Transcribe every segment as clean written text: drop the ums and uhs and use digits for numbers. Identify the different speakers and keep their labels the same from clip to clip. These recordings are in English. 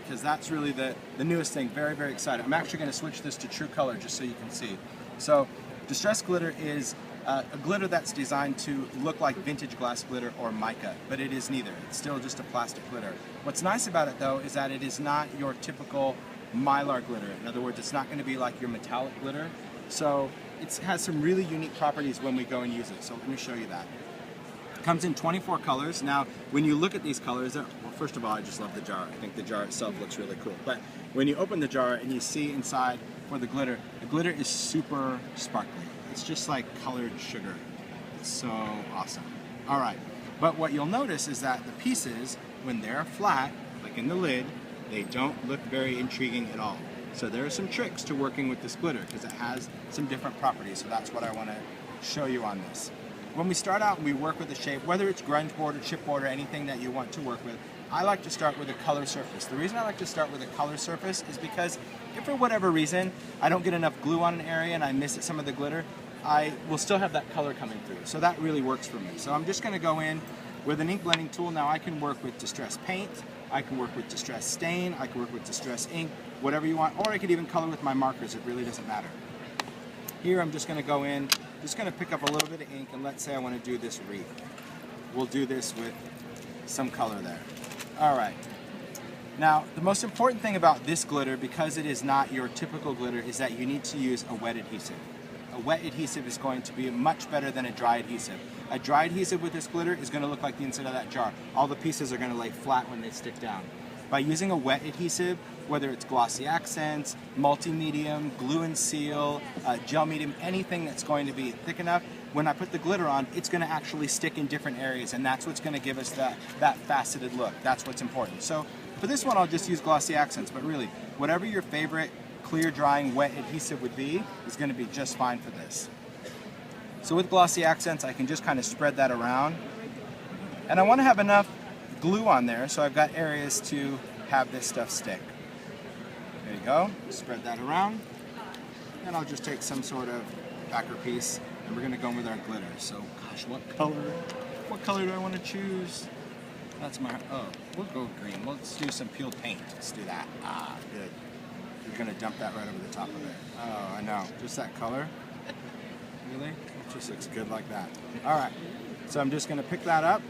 Speaker 1: because that's really the newest thing. Very, very excited. I'm actually going to switch this to True Color just so you can see. So Distress Glitter is a glitter that's designed to look like vintage glass glitter or mica, but it is neither. It's still just a plastic glitter. What's nice about it though is that it is not your typical mylar glitter. In other words, it's not going to be like your metallic glitter. So it has some really unique properties when we go and use it. So let me show you that. It comes in 24 colors. Now, when you look at these colors, well, first of all, I just love the jar. I think the jar itself looks really cool. But when you open the jar and you see inside for the glitter is super sparkly. It's just like colored sugar. It's so awesome. All right, but what you'll notice is that the pieces, when they're flat, like in the lid, they don't look very intriguing at all. So there are some tricks to working with this glitter because it has some different properties. So that's what I want to show you on this. When we start out and we work with a shape, whether it's grunge board or chipboard or anything that you want to work with, I like to start with a color surface. The reason I like to start with a color surface is because if for whatever reason I don't get enough glue on an area and I miss some of the glitter, I will still have that color coming through. So that really works for me. So I'm just going to go in with an ink blending tool. Now I can work with Distress Paint, I can work with Distress Stain, I can work with Distress Ink, whatever you want, or I could even color with my markers. It really doesn't matter. Here I'm just going to go in, just going to pick up a little bit of ink, and let's say I want to do this wreath. We'll do this with some color there. All right. Now, the most important thing about this glitter, because it is not your typical glitter, is that you need to use a wet adhesive. A wet adhesive is going to be much better than a dry adhesive. A dry adhesive with this glitter is going to look like the inside of that jar. All the pieces are going to lay flat when they stick down. By using a wet adhesive, whether it's glossy accents, multi-medium, glue and seal, gel medium, anything that's going to be thick enough, when I put the glitter on, it's going to actually stick in different areas, and that's what's going to give us that faceted look. That's what's important. So for this one, I'll just use glossy accents, but really, whatever your favorite clear drying wet adhesive would be is going to be just fine for this. So with glossy accents, I can just kind of spread that around, and I want to have enough glue on there so I've got areas to have this stuff stick. There you go, spread that around, and I'll just take some sort of backer piece, and we're going to go in with our glitter. So gosh, what color do I want to choose? That's my, we'll go green. Let's do some peeled paint. Let's do that. Ah, good. You're going to dump that right over the top of it. Oh, I know, just that color. Really? It just looks good like that. All right, so I'm just going to pick that up,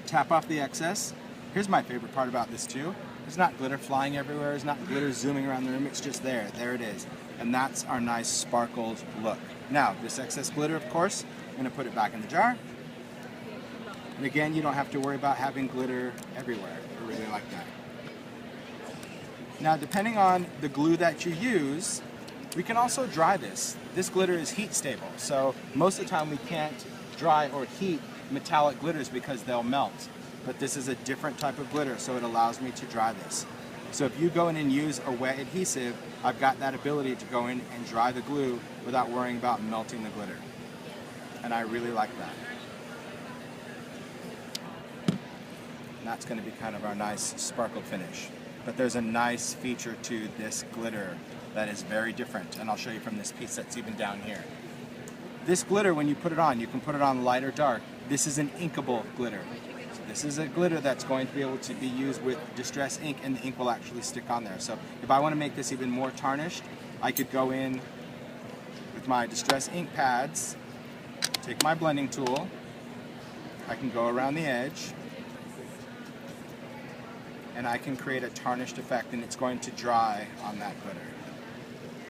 Speaker 1: tap off the excess. Here's my favorite part about this too. There's not glitter flying everywhere. There's not glitter zooming around the room. It's just there. There it is. And that's our nice sparkled look. Now, this excess glitter, of course, I'm going to put it back in the jar. And again, you don't have to worry about having glitter everywhere. I really like that. Now, depending on the glue that you use, we can also dry this. This glitter is heat stable, so most of the time we can't dry or heat metallic glitters because they'll melt. But this is a different type of glitter, so it allows me to dry this. So if you go in and use a wet adhesive, I've got that ability to go in and dry the glue without worrying about melting the glitter. And I really like that. And that's going to be kind of our nice sparkle finish. But there's a nice feature to this glitter that is very different, and I'll show you from this piece that's even down here. This glitter, when you put it on, you can put it on light or dark. This is an inkable glitter. So this is a glitter that's going to be able to be used with Distress ink, and the ink will actually stick on there. So if I want to make this even more tarnished, I could go in with my Distress ink pads, take my blending tool, I can go around the edge, and I can create a tarnished effect, and it's going to dry on that glitter.